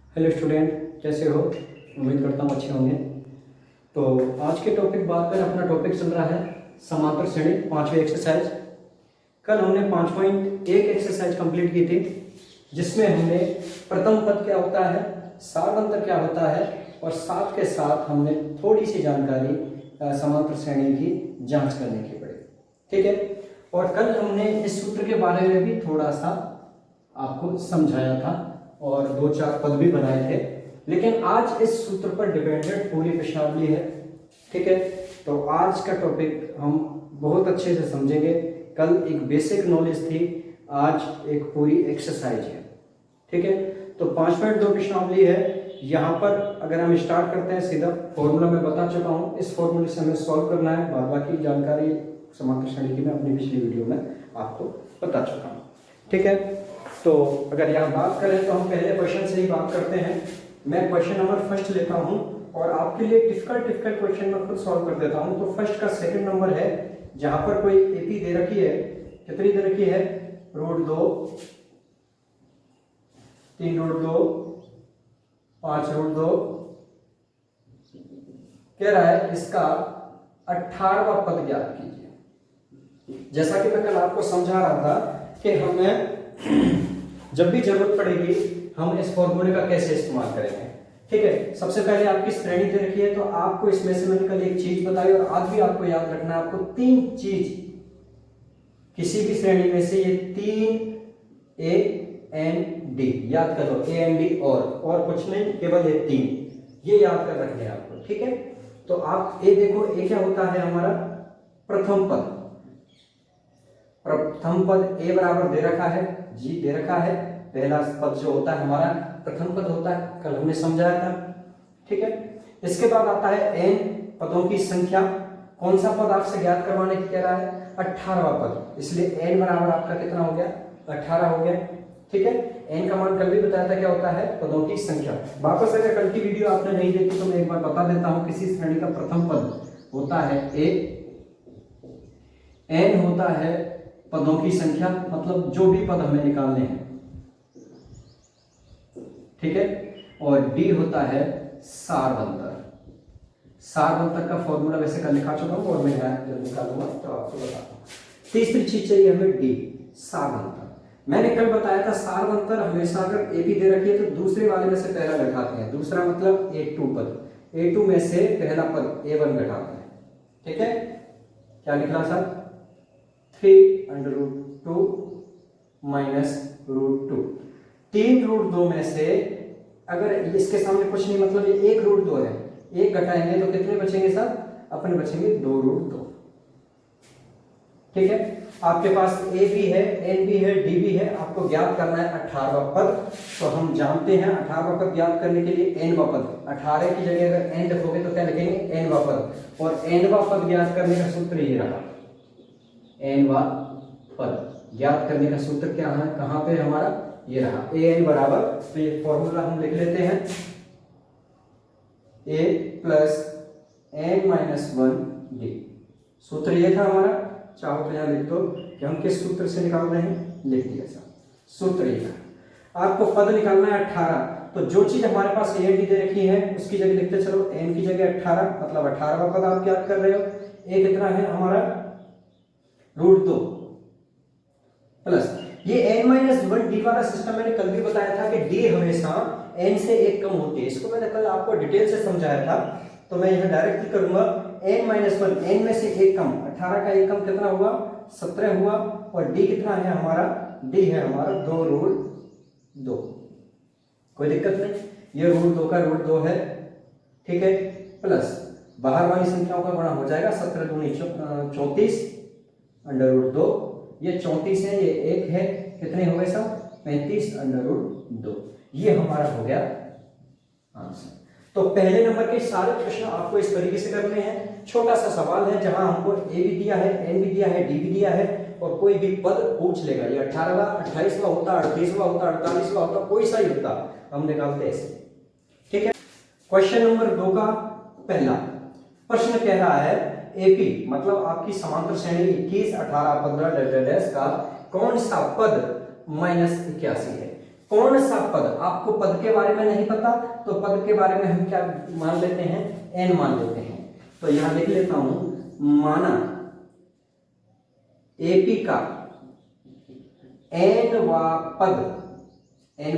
Hello student, कैसे हो? उम्मीद करता हूँ अच्छे होंगे। तो आज के टॉपिक बात करें, अपना टॉपिक चल रहा है समांतर श्रेणी, पांचवी एक्सरसाइज। कल हमने 5.1 एक्सरसाइज कंप्लीट की थी, जिसमें हमने प्रथम पद क्या होता है, सारांतर क्या होता है, और साथ के साथ हमने थोड़ी सी जानकारी समांतर श्रेणी की जांच करने की पड़ी। ठीक है। और कल हमने इस सूत्र के बारे में भी थोड़ा सा आपको समझाया था और 2-4 पद भी बनाए थे, लेकिन आज इस सूत्र पर डिपेंडेंट पूरी प्रश्नावली है। ठीक है। तो आज का टॉपिक हम बहुत अच्छे से समझेंगे। कल एक बेसिक नॉलेज थी, आज एक पूरी एक्सरसाइज है। ठीक है। तो 5.2 प्रश्नावली है। यहाँ पर अगर हम स्टार्ट करते हैं, सीधा फॉर्मूला मैं बता चुका हूँ, इस फॉर्मूले से हमें सॉल्व करना है। बाद बाकी जानकारी समांतर श्रेणी की मैं अपनी पिछली वीडियो में आपको बता चुका हूँ। ठीक है। तो अगर यहाँ बात करें तो हम पहले क्वेश्चन से ही बात करते हैं। मैं क्वेश्चन नंबर फर्स्ट लेता हूँ और आपके लिए डिफिकल्ट क्वेश्चन में खुद सॉल्व कर देता हूँ। तो फर्स्ट का सेकंड नंबर है, जहां पर कोई एपी दे रखी है, कितनी दे रखी है, √2, 3√2, 5√2, कह रहा है इसका 18वां पद ज्ञात कीजिए। जैसा कि मैं कल आपको समझा रहा था कि हमें जब भी जरूरत पड़ेगी हम इस फॉर्मूले का कैसे इस्तेमाल करेंगे। ठीक है। सबसे पहले आपकी श्रेणी दे रखी है, तो आपको इसमें से मैंने कल एक चीज बताई और आज भी आपको याद रखना है। आपको 3 चीज, किसी भी श्रेणी में से ये 3 ए एन डी याद कर लो। ए एन डी और कुछ नहीं, केवल ये 3 ये याद कर रखने हैं आपको। ठीक है। तो आप ए देखो, ए क्या होता है हमारा प्रथम पद। प्रथम पद ए बराबर दे रखा है, जी दे रखा है। पहला पद जो होता है हमारा प्रथम पद होता है, कल हमने समझाया था। ठीक है। इसके बाद आता है एन पदों की संख्या। कौन सा पद आपसे ज्ञात करवाने की कह रहा है, 18वां पद, इसलिए एन बराबर आपका कितना हो गया, 18 हो गया। ठीक है। एन का मान कल भी बताया था क्या होता है, पदों की संख्या। वापस अगर कल की वीडियो आपने नहीं देखी तो मैं एक बार बता देता हूं। किसी श्रेणी का प्रथम पद होता है ए, एन होता है पदों की संख्या, मतलब जो भी पद हमें निकालने हैं। ठीक है। और डी होता है सारवंतर। सारवंतर का फॉर्मूला वैसे कल लिखा चुका हूं और मैं जब निकालूंगा तो आपको बताता हूं। तीसरी चीज चाहिए हमें डी, सारवंतर। मैंने कल बताया था सारवंतर हमेशा अगर ए बी दे रखी है तो दूसरे वाले में से पहला घटाते हैं। दूसरा मतलब A2 पद, A2 में से पहला पद A1 घटाते हैं। ठीक है। क्या निकला सर, 3√2 माइनस √2। 3√2 में से अगर इसके सामने कुछ नहीं, मतलब ये 1√2 है, 1 घटाएंगे तो कितने बचेंगे सर, अपने बचेंगे 2√2। ठीक है। आपके पास ए भी है, एन भी है, डी भी है। आपको ज्ञात करना है 18वां पद। तो हम जानते हैं 18वां पद ज्ञात करने के लिए एनवां पद, 18 की जगह अगर एन लिखोगे तो क्या लिखेंगे, एनवां पद। और एनवां पद ज्ञात करने का सूत्र ये रहा। एनवां पद ज्ञात करने का सूत्र क्या है, कहां पे हमारा, ये रहा, ए एन बराबर, तो ये फॉर्मूला हम लिख लेते हैं, ए प्लस एन माइनस 1 डी। सूत्र ये था हमारा। चाहो तो यहां लिख दो कि हम किस सूत्र से निकाल रहे हैं, लिख दिया सर, सूत्र ये था। आपको पद निकालना है 18, तो जो चीज हमारे पास ए की दे रखी है उसकी जगह लिखते चलो, एन की जगह 18, मतलब 18वां पद आप याद कर रहे हो। ए कितना है हमारा, √2 प्लस ये n-1 डी वाला सिस्टम मैंने कल भी बताया था कि डी हमेशा n से 1 कम होती है। इसको मैंने कल आपको डिटेल से समझाया था, तो मैं यहां डायरेक्ट ही करूंगा। n-1, n में से 1 कम, 18 का 1 कम कितना हुआ, 17 हुआ। और डी कितना है हमारा, डी है हमारा 2√2। कोई दिक्कत नहीं, ये √2 का √2 है। ठीक है। प्लस बाहर वाली संख्याओं का गुणा हो जाएगा, 17 दूनी 34 √2, ये 34 है, ये 1 है, कितने हो गए सब, 35 √2। ये हमारा हो गया आंसर। तो पहले नंबर के सारे प्रश्न आपको इस तरीके से करने हैं। छोटा सा सवाल है जहां हमको ए भी दिया है, एन भी दिया है, डी भी दिया है, और कोई भी पद पूछ लेगा। ये 18वां, 28वां होता, 38वां होता, 48वां होता, कोई सा ही होता, हम निकालते ऐसे। ठीक है। क्वेश्चन नंबर 2 का पहला प्रश्न कह रहा है एपी मतलब आपकी समांतर श्रेणी 21, 18, 15 डैश का कौन सा पद -81 है। कौन सा पद, आपको पद के बारे में नहीं पता तो पद के बारे में हम क्या मान लेते हैं, n मान लेते हैं। तो यहां लिख लेता हूं, माना AP का n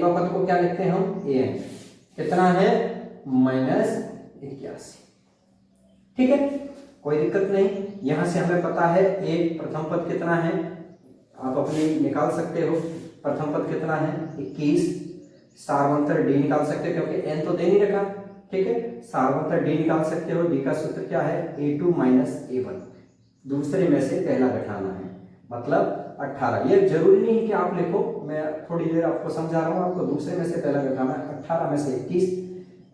पद को क्या लिखते हैं हम, an, कितना है -81। ठीक है, कोई दिक्कत नहीं। यहां से हमें पता है a प्रथम पद कितना है, आप अपने निकाल सकते हो। प्रथम पद कितना है 21, सार्वंतर d निकाल सकते हो क्योंकि n तो दे नहीं रखा। ठीक है, सार्वंतर d निकाल सकते हो। d का सूत्र क्या है, a2 -a1, दूसरे में से पहला घटाना है, मतलब 18। ये जरूरी नहीं है कि आप लिखो, मैं थोड़ी देर आपको समझा रहा हूं। आपको दूसरे में से पहला घटाना है। 18 में से 21,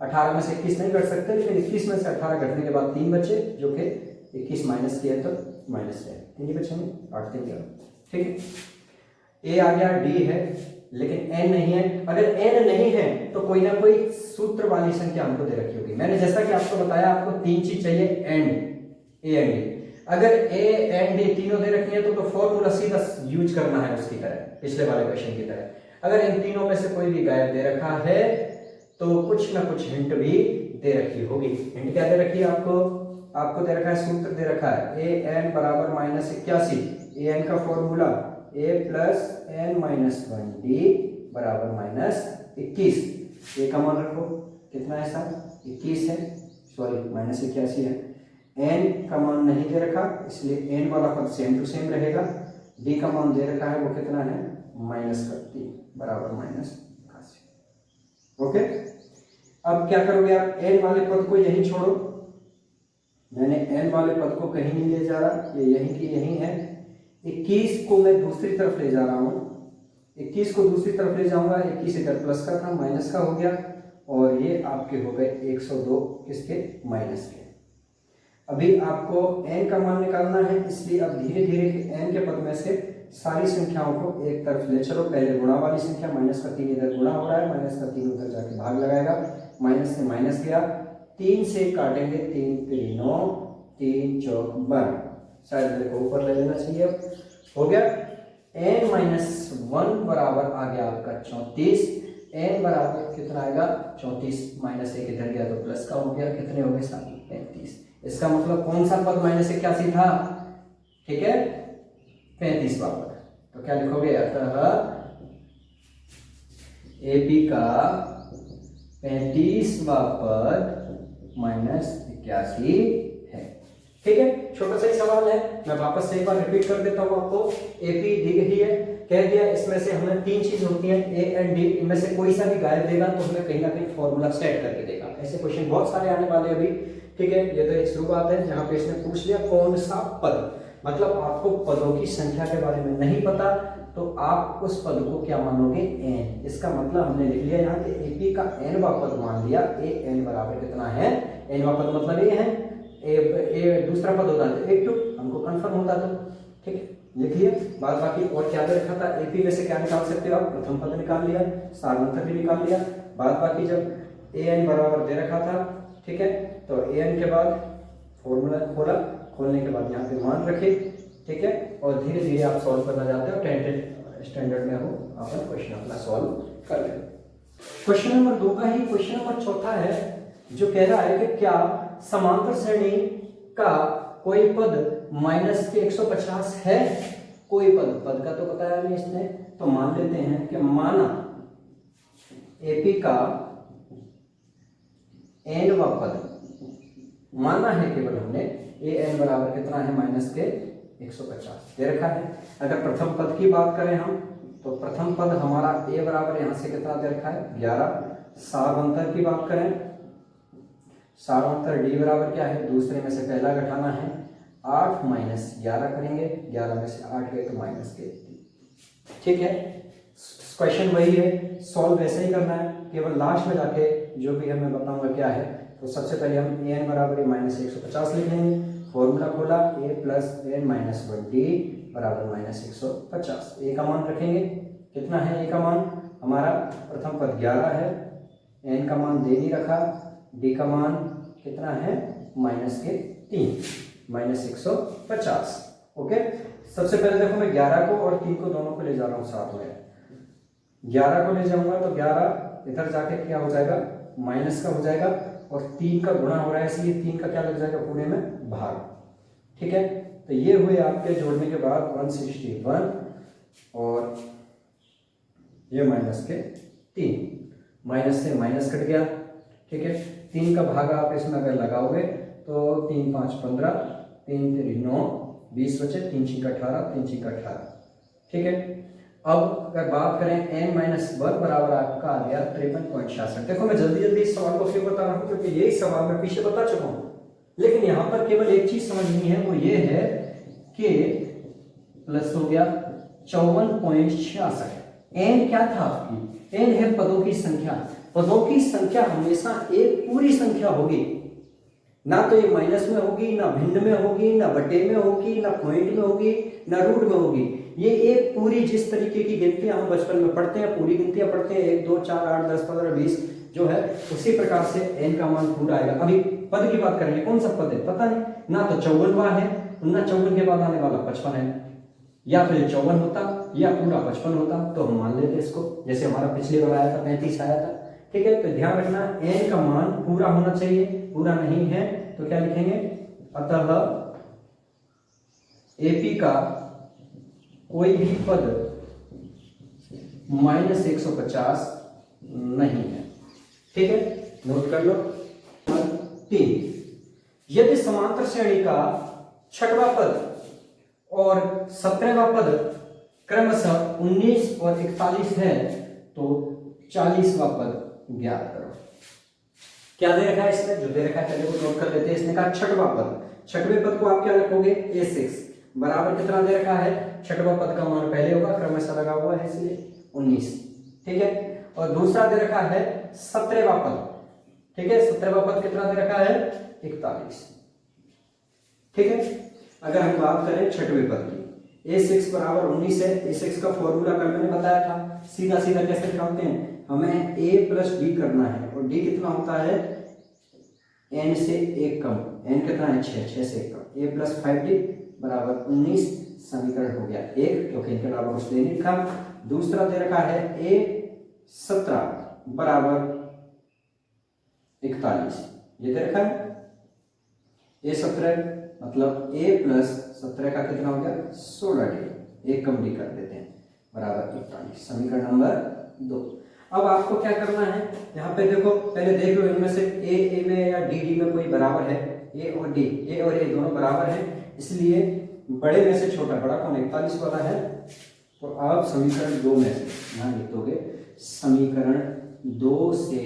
18 में से 21 नहीं घट सकते, लेकिन 21 में से 18 घटने के बाद 3 बचे, जो कि 21 माइनस किया तो माइनस है, 3 ही बचेंगे, 8 3 11। ठीक है, a आ गया, d है, लेकिन n नहीं है। अगर n नहीं है तो कोई ना कोई सूत्र वाली संख्या हमको दे रखी होगी। मैंने जैसा कि आपको बताया, आपको 3 चीज चाहिए, एंड, a एंड d। अगर a एंड d तीनों दे रखी है तो फॉर्मूला सीधा यूज करना है उसकी तरह, पिछले वाले क्वेश्चन की तरह। अगर इन तीनों में से कोई भी गायब दे रखा है तो कुछ ना कुछ हिंट भी दे रखी होगी। हिंट क्या दे रखी है आपको दे रखा है, सूत्र दे रखा है an बराबर -81। an का formula a plus n minus 1d बराबर -21। a का मान रखो, कितना है साहब, 21 है, सॉरी -81 है। n का मान नहीं दे रखा, इसलिए n वाला पद सेम टू सेम रहेगा। d का मान दे रखा है, वो कितना है, -31 बराबर -81। ओके, अब क्या करोगे आप, n वाले पद को यहीं छोड़ो। मैंने n वाले पद को कहीं नहीं ले जा रहा, ये यहीं की यहीं है। 21 को मैं दूसरी तरफ ले जा रहा हूं, 21 को दूसरी तरफ ले जाऊंगा। 21 इधर प्लस का था, माइनस का हो गया, और ये आपके हो गए 102 किसके, माइनस के। अभी आपको n का मान निकालना है, इसलिए अब धीरे धीरे n के पद में से सारी संख्याओं को एक तरफ ले चलो। पहले गुणा वाली संख्या, -3 इधर गुणा हो रहा है, -3 उधर जाके भाग लगाएगा, माइनस से माइनस गया, 3 से काटेंगे, 3 3 9, 3 चौक 12, शायद मेरे को ऊपर ले लेना चाहिए। अब हो गया, n-1 बराबर आ गया आपका 34। n बराबर कितना आएगा, 34, -1 इधर गया तो प्लस का हो गया, कितने हो गए, 35। इसका मतलब कौन सा पद -81 था, ठीक है, 35वां पद। तो क्या लिखोगे, अतः AP का 35वां पद -81 है। ठीक है, छोटा सा ही सवाल है, मैं वापस से एक बार रिपीट कर देता हूं आपको। AP दी गई है, कह दिया इसमें से हमें 3 चीज होती है, A एंड D, इनमें से कोई सा भी गायब देगा तो हमें कहीं ना कहीं फॉर्मूला सेट करके देगा। ऐसे क्वेश्चन बहुत सारे आने वाले अभी। ठीक है, ये तो एक शुरुआत है जहां पे इसने पूछ लिया कौन सा पद, मतलब आपको पदों की संख्या के बारे में नहीं पता तो आप उस पद को क्या मानोगे, n। इसका मतलब हमने लिख लिया यहाँ कि AP का n वां पद मान लिया, an बराबर कितना है, n वां पद मतलब ये है, a दूसरा पद होता है 82, हमको कंफर्म होता तो। ठीक है, लिख लिया। बाद बाकी और क्या दे रखा था, AP में से क्या निकाल सकते हो आप, प्रथम पद निकाल लिया, सार्वंतर भी निकाल लिया। बाद बाकी जब an बराबर दे रखा था, ठीक है, तो an के बाद फॉर्मूला खोला, खोलने के बाद यहाँ पे मान रखे, ठीक है, और धीरे धीरे आप सॉल्व करना जाते हो, 10th स्टैंडर्ड में हो, अपन क्वेश्चन अपना सॉल्व कर ले। क्वेश्चन नंबर 2 का ही क्वेश्चन नंबर 4 है, जो कह रहा है कि क्या समांतर श्रेणी का कोई पद -150 है। कोई पद का तो बताया नहीं इसने, तो मान लेते हैं कि माना AP का n वां पद माना है, केवल हमने an बराबर कितना है, -150 दे रखा है। अगर प्रथम पद की बात करें हम, तो प्रथम पद हमारा a बराबर यहां से कितना दे रखा है, 11। सार्वंतर की बात करें, सार्वंतर d बराबर क्या है, दूसरे में से पहला घटाना है, 8 - 11 करेंगे, 11 में से 8 गए तो -3। ठीक है, क्वेश्चन वही है, सॉल्व वैसे ही करना है, केवल लास्ट में जाके जो भी है मैं बताऊंगा क्या है। तो सबसे पहले हम an बराबर -150 लिख लेंगे, फॉर्मूला खोला, a प्लस n-1d बराबर -150। a का मान रखेंगे, कितना है a का मान, हमारा प्रथम पद 11 है, n का मान दे नहीं रखा, d का मान कितना है, -3, -150। ओके, सबसे पहले देखो मैं 11 को और 3 को दोनों को ले जा रहा हूँ साथ में, 11 को ले जाऊंगा तो 11 इधर जाके क्या हो जाएगा, माइनस का हो जाएगा, और 3 का गुणा हो रहा है इसलिए 3 का क्या लग जाएगा पूरे में भाग। ठीक है, तो ये हुए आपके जोड़ने के बाद 161 और ये माइनस के 3, माइनस से माइनस कट गया। ठीक है, 3 का भाग आप इसमें अगर लगाओगे तो 3 5 15, 3 3 9 20 बचे, 3 6 18, 3 6 18। ठीक है, अब अगर बात करें n-1 बराबर आपका आ गया 53.66। देखो मैं जल्दी जल्दी इस सवाल को क्यों बता रहा हूँ, क्योंकि यही सवाल मैं पीछे बता चुका हूँ, लेकिन यहाँ पर केवल एक चीज समझनी है, वो ये है कि प्लस हो गया 54.66। n क्या था आपकी, n है पदों की संख्या। पदों की संख्या हमेशा एक पूरी संख्या होगी, ना तो ये माइनस में होगी, ना भिन्न में होगी, ना बटे में होगी, ना पॉइंट में होगी, ना रूट में होगी। ये एक पूरी, जिस तरीके की गिनतियां हम बचपन में पढ़ते हैं, पूरी गिनतियां पढ़ते हैं 1 2 4 8 10 15 20 जो है, उसी प्रकार से n का मान पूरा आएगा। अभी पद की बात करेंगे, कौन सा पद है पता नहीं, ना तो 54वां है, ना 54 के बाद आने वाला 55 है, या फिर 54 होता या पूरा 55 होता तो हम मान लेते इसको, जैसे हमारा पिछले बार आया था 35 आया था। ठीक है, तो ध्यान रखना n का मान पूरा होना चाहिए, पूरा नहीं है तो क्या लिखेंगे, अतः AP का कोई भी पद -150 नहीं है। ठीक है, नोट कर लो। 3, यदि समांतर श्रेणी का 6वां पद और 17वां पद क्रमशः 19 और 41 है तो 40वां पद ज्ञात करो। क्या दे रखा है इसमें, जो दे रखा है पहले को नोट कर लेते हैं। इसने कहा 6वां पद, 6वें पद को आप क्या रखोगे, A6 बराबर कितना दे रखा है, 6वां पद का मान पहले होगा, क्रमशः लगा हुआ है इसलिए 19। ठीक है, और दूसरा दे रखा है 17वां पद। ठीक है, 17वां पद कितना दे रखा है, 41। ठीक है, अगर हम बात करें 6वें पद की, A6 बराबर 19 है। A6 का फॉर्मूला कल मैंने बताया था, सीधा सीधा कैसे निकालते हैं, हमें a प्लस d करना है, और d कितना होता है, n से 1 कम, n कितना है 6 से 1 कम, a प्लस 5d बराबर 19। समीकरण हो गया 1, क्योंकि इनके अलावा कुछ नहीं लिखा। दूसरा दे रखा है A17 बराबर 41, ये दे रखा है A17 मतलब a प्लस 17 का कितना हो गया 16d, 1 कम d कर देते हैं, बराबर 41। समीकरण नंबर 2। अब आपको क्या करना है, यहाँ पे देखो पहले देख लो इनमें से a में या d में कोई बराबर है, a और a दोनों बराबर हैं, इसलिए बड़े में से छोटा, बड़ा कौन 41 वाला है, तो आप समीकरण 2 में से यहाँ लिख दोगे, समीकरण 2 से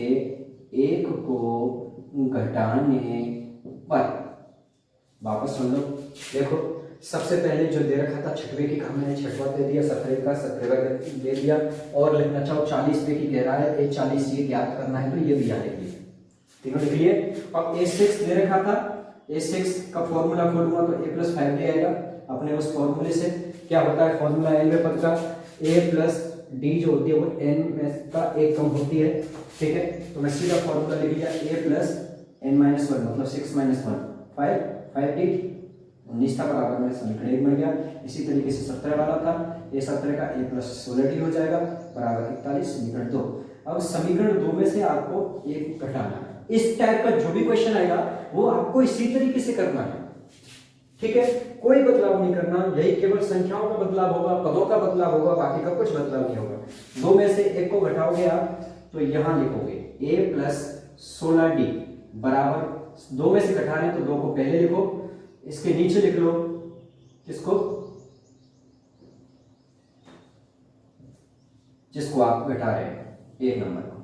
1 को घटाने पर, वापस सुन लो, देखो सबसे पहले जो दे रखा था 6वें की, हमने 6वां दे दिया, 17 का 17वां दे दिया, और लिखना चाहो 40वें की कह रहा है, A40 ये ज्ञात करना है तो ये भी यहाँ लिख लिए, तीनों लिख लिए। अब A6 दे रखा था, A6 का फॉर्मूला खोलूंगा तो a प्लस 5d आएगा, अपने उस फॉर्मूले से क्या होता है, फॉर्मूला n पद का a प्लस d जो होती है वो n में का 1 कम होती है। ठीक है, तो मैं सीधा फॉर्मूला लिख लिया, a प्लस n-1 मतलब 6 - 1 5d 19 था, बराबर में समीकरण 1 बन गया। इसी तरीके से 17 वाला था, ये 17 का a प्लस 16d हो जाएगा, बराबर 41। समीकरण 2। अब समीकरण 2 में से आपको एक घटाना है। इस टाइप का जो भी क्वेश्चन आएगा वो आपको इसी तरीके से करना है। ठीक है, कोई बदलाव नहीं करना, यही केवल संख्याओं का बदलाव होगा, पदों का बदलाव होगा, बाकी का कुछ बदलाव नहीं होगा। 2 में से 1 को घटाओगे आप तो यहां लिखोगे a प्लस 16d बराबर, 2 में से घटा रहे तो 2 को पहले लिखो, इसके नीचे लिख लो किसको, जिसको आप घटा रहे हैं 1 नंबर को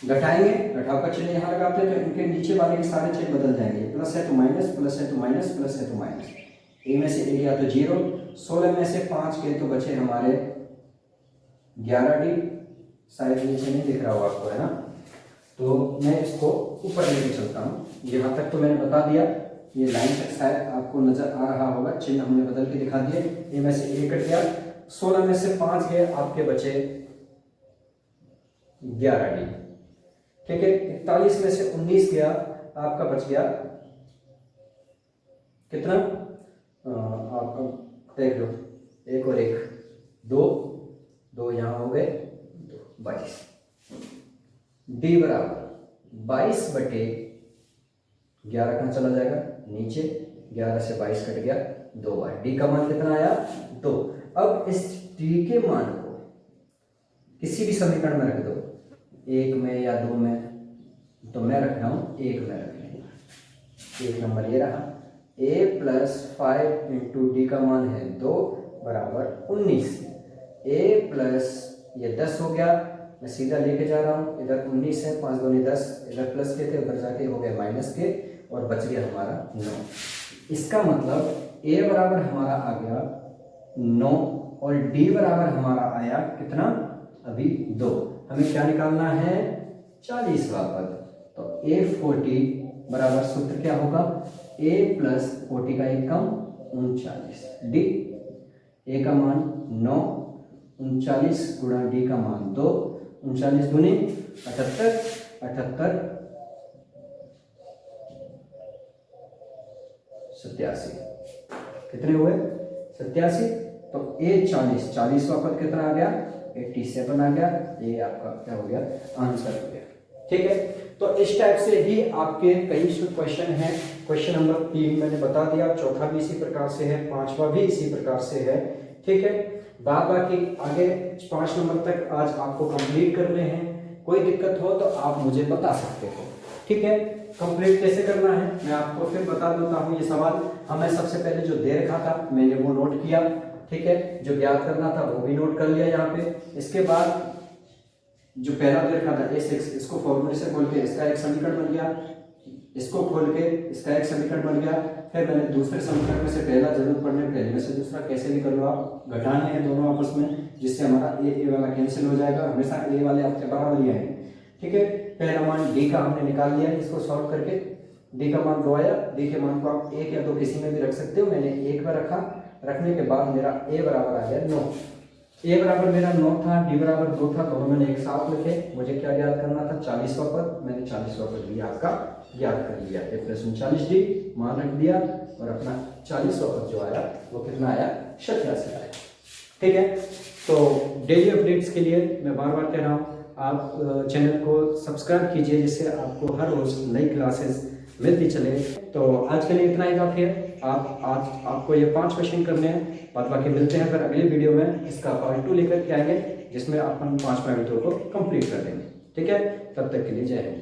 घटाएंगे, घटाव का चिन्ह यहां लगाते हैं तो इनके नीचे वाले के सारे चिन्ह बदल जाएंगे, प्लस है तो माइनस, प्लस है तो माइनस, प्लस है तो माइनस। a में से a गया तो 0, 16 में से 5 गए तो बचे हमारे 11d, शायद नीचे नहीं दिख रहा हो आपको, है ना, तो मैं इसको ऊपर लेके चलता हूँ। यहाँ तक तो मैंने बता दिया, ये लाइन तक शायद आपको नजर आ रहा होगा, चिन्ह हमने बदल के दिखा दिए। a में से a कट गया, 16 में से 5 गए, आपके बचे 11d। ठीक है, 41 में से 19 गया, आपका बच गया कितना, आप देख लो, 1 और 1 2, 2 यहाँ हो गए 2, 22। डी बराबर 22/11 कहाँ चला जाएगा नीचे, 11 से 22 कट गया 2 बार। डी का मान कितना आया 2। अब इस डी के मान को किसी भी समीकरण में रख दो, 1 में या 2 में, तो मैं रख रहा हूं 1 में रख लेंगे। 1 नंबर ये रहा, a + 5 × डी का मान है 2 बराबर 19। a प्लस ये 10 हो गया, मैं सीधा लेके जा रहा हूँ, इधर 19 है, 5 दूनी 10, इधर प्लस के थे उधर जाके हो गए माइनस के, और बच गया हमारा 9। इसका मतलब a बराबर हमारा आ गया 9 और d बराबर हमारा आया कितना, अभी 2। हमें क्या निकालना है 40वां पद। तो a 40 बराबर सूत्र क्या होगा, a + 40 का 1 कम 39, d a का मान 9, 39 गुणा d का मान 2, 39 दूनी 78, 88 87, कितने हुए 87। तो a 40वां पद कितना आ गया 87 आ गया। ये आपका क्या हो गया, आंसर हो गया। ठीक है, तो इस टाइप से ही आपके कई क्वेश्चन हैं। क्वेश्चन नंबर 3 मैंने बता दिया, चौथा भी इसी प्रकार से है, 5वां भी इसी प्रकार से है। ठीक है, बाकी आगे 5 नंबर तक आज आपको कंप्लीट करने हैं। कोई दिक्कत हो तो आप मुझे बता सकते हो। ठीक है, कंप्लीट कैसे करना है मैं आपको फिर बता देता हूँ। ये सवाल हमें सबसे पहले जो दे रखा था मैंने वो नोट किया। ठीक है, जो ज्ञात करना था वो भी नोट कर लिया यहाँ पे। इसके बाद जो पहला दे रखा था S, इसको फॉर्मूले से खोल के इसका एक समीकरण बन गया, इसको खोल के इसका एक समीकरण बन गया। फिर मैंने दूसरे समीकरण में से पहला जरूर पढ़ने, पहले में से दूसरा कैसे भी कर लो आप, घटाने हैं दोनों आपस में, जिससे हमारा ए वाला कैंसिल हो जाएगा, हमेशा ए वाले आपके बराबर ही आएंगे। ठीक है, पहला मान डी का हमने निकाल लिया, इसको सॉल्व करके डी का मान 2 आया। डी के मान को आप 1 या 2 किसी में भी रख सकते हो, मैंने 1 में रखा। रखने के बाद मेरा ए बराबर आ गया 9। ए बराबर मेरा 9 था, डी बराबर 2 था, दोनों मैंने एक साथ लिखे। मुझे क्या ज्ञात करना था 40वां पद, मैंने 40वां पद भी आपका ज्ञात कर लिया। ए + 39d मान रख दिया और अपना 40वां पद जो आया वो कितना आया 87 आया। ठीक है, तो डेली अपडेट्स के लिए मैं बार बार कह रहा हूँ आप चैनल को सब्सक्राइब कीजिए, जिससे आपको हर रोज नई क्लासेस मिलती चले। तो आज के लिए इतना ही काफी है। आपको ये 5 क्वेश्चन करने हैं, बाकी मिलते हैं फिर अगली वीडियो में। इसका पार्ट 2 लेकर के आएंगे, जिसमें अपन 5 वीडियो को कंप्लीट कर देंगे। ठीक है, तब तक के लिए जय हिंद।